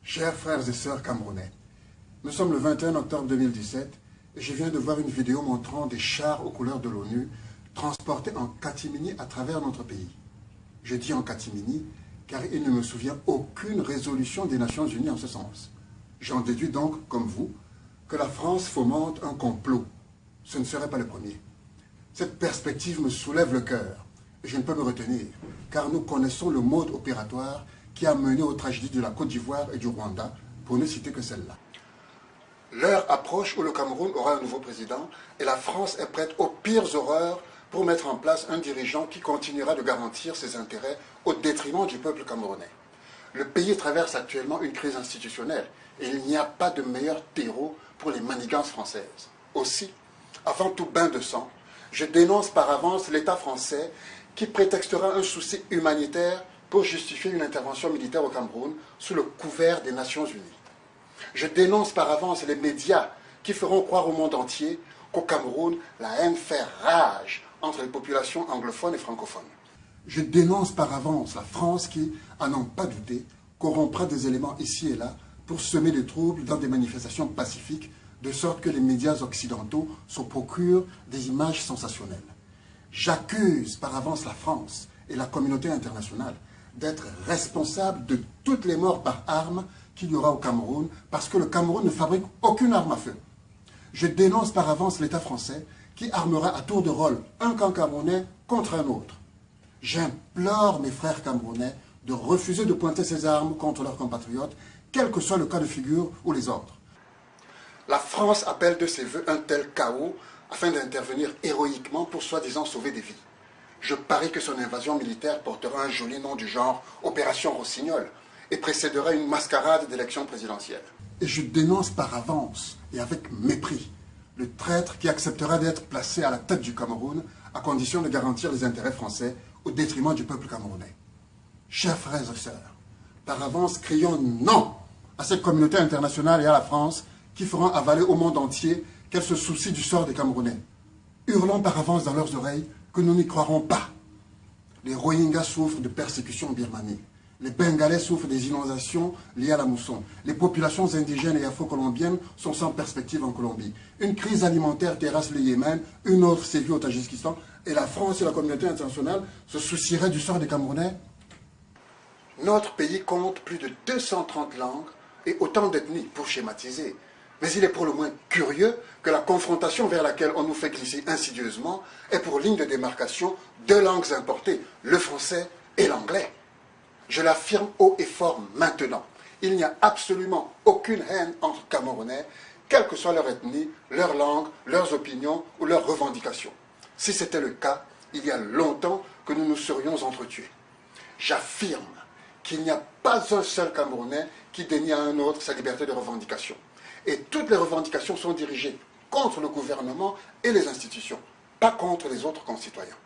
Chers frères et sœurs camerounais, nous sommes le 21 octobre 2017 et je viens de voir une vidéo montrant des chars aux couleurs de l'ONU transportés en catimini à travers notre pays. Je dis en catimini car il ne me souvient aucune résolution des Nations Unies en ce sens. J'en déduis donc, comme vous, que la France fomente un complot. Ce ne serait pas le premier. Cette perspective me soulève le cœur et je ne peux me retenir car nous connaissons le mode opératoire qui a mené aux tragédies de la Côte d'Ivoire et du Rwanda, pour ne citer que celle-là. L'heure approche où le Cameroun aura un nouveau président et la France est prête aux pires horreurs pour mettre en place un dirigeant qui continuera de garantir ses intérêts au détriment du peuple camerounais. Le pays traverse actuellement une crise institutionnelle et il n'y a pas de meilleur terreau pour les manigances françaises. Aussi, avant tout bain de sang, je dénonce par avance l'État français qui prétextera un souci humanitaire pour justifier une intervention militaire au Cameroun sous le couvert des Nations Unies. Je dénonce par avance les médias qui feront croire au monde entier qu'au Cameroun, la haine fait rage entre les populations anglophones et francophones. Je dénonce par avance la France qui, à n'en pas douter, corrompra des éléments ici et là pour semer des troubles dans des manifestations pacifiques, de sorte que les médias occidentaux se procurent des images sensationnelles. J'accuse par avance la France et la communauté internationale d'être responsable de toutes les morts par armes qu'il y aura au Cameroun, parce que le Cameroun ne fabrique aucune arme à feu. Je dénonce par avance l'État français qui armera à tour de rôle un camp camerounais contre un autre. J'implore mes frères camerounais de refuser de pointer ces armes contre leurs compatriotes, quel que soit le cas de figure ou les ordres. La France appelle de ses voeux un tel chaos afin d'intervenir héroïquement pour soi-disant sauver des vies. Je parie que son invasion militaire portera un joli nom du genre Opération Rossignol et précédera une mascarade d'élection présidentielle. Et je dénonce par avance et avec mépris le traître qui acceptera d'être placé à la tête du Cameroun à condition de garantir les intérêts français au détriment du peuple camerounais. Chers frères et sœurs, par avance crions non à cette communauté internationale et à la France qui feront avaler au monde entier qu'elle se soucie du sort des Camerounais. Hurlons par avance dans leurs oreilles que nous n'y croirons pas. Les Rohingyas souffrent de persécutions en Birmanie. Les Bengalais souffrent des inondations liées à la mousson. Les populations indigènes et afro-colombiennes sont sans perspective en Colombie. Une crise alimentaire terrasse le Yémen, une autre sévit au Tadjikistan, et la France et la communauté internationale se soucieraient du sort des Camerounais. Notre pays compte plus de 230 langues et autant d'ethnies, pour schématiser. Mais il est pour le moins curieux que la confrontation vers laquelle on nous fait glisser insidieusement ait pour ligne de démarcation deux langues importées, le français et l'anglais. Je l'affirme haut et fort maintenant. Il n'y a absolument aucune haine entre Camerounais, quelle que soit leur ethnie, leur langue, leurs opinions ou leurs revendications. Si c'était le cas, il y a longtemps que nous nous serions entretués. J'affirme qu'il n'y a pas un seul Camerounais qui dénie à un autre sa liberté de revendication. Et toutes les revendications sont dirigées contre le gouvernement et les institutions, pas contre les autres concitoyens.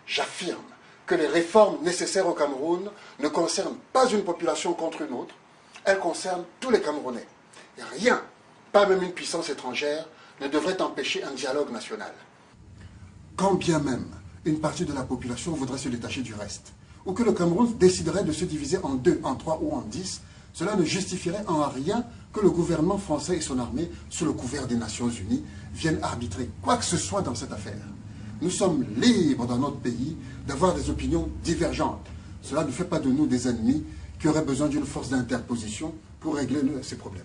J'affirme que les réformes nécessaires au Cameroun ne concernent pas une population contre une autre, elles concernent tous les Camerounais. Et rien, pas même une puissance étrangère, ne devrait empêcher un dialogue national. Quand bien même une partie de la population voudrait se détacher du reste, ou que le Cameroun déciderait de se diviser en 2, en 3 ou en 10, cela ne justifierait en rien que le gouvernement français et son armée, sous le couvert des Nations Unies, viennent arbitrer quoi que ce soit dans cette affaire. Nous sommes libres dans notre pays d'avoir des opinions divergentes. Cela ne fait pas de nous des ennemis qui auraient besoin d'une force d'interposition pour régler ces problèmes.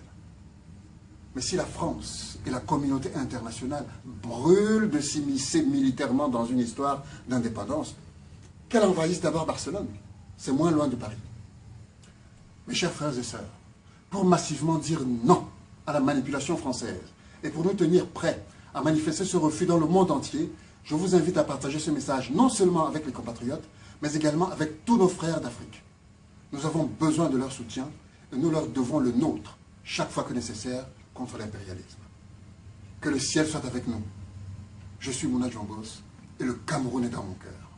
Mais si la France et la communauté internationale brûlent de s'immiscer militairement dans une histoire d'indépendance, qu'elle envahisse d'abord Barcelone. C'est moins loin de Paris. Mes chers frères et sœurs, pour massivement dire non à la manipulation française et pour nous tenir prêts à manifester ce refus dans le monde entier, je vous invite à partager ce message non seulement avec les compatriotes, mais également avec tous nos frères d'Afrique. Nous avons besoin de leur soutien et nous leur devons le nôtre, chaque fois que nécessaire, contre l'impérialisme. Que le ciel soit avec nous. Je suis Mouna Djambos et le Cameroun est dans mon cœur.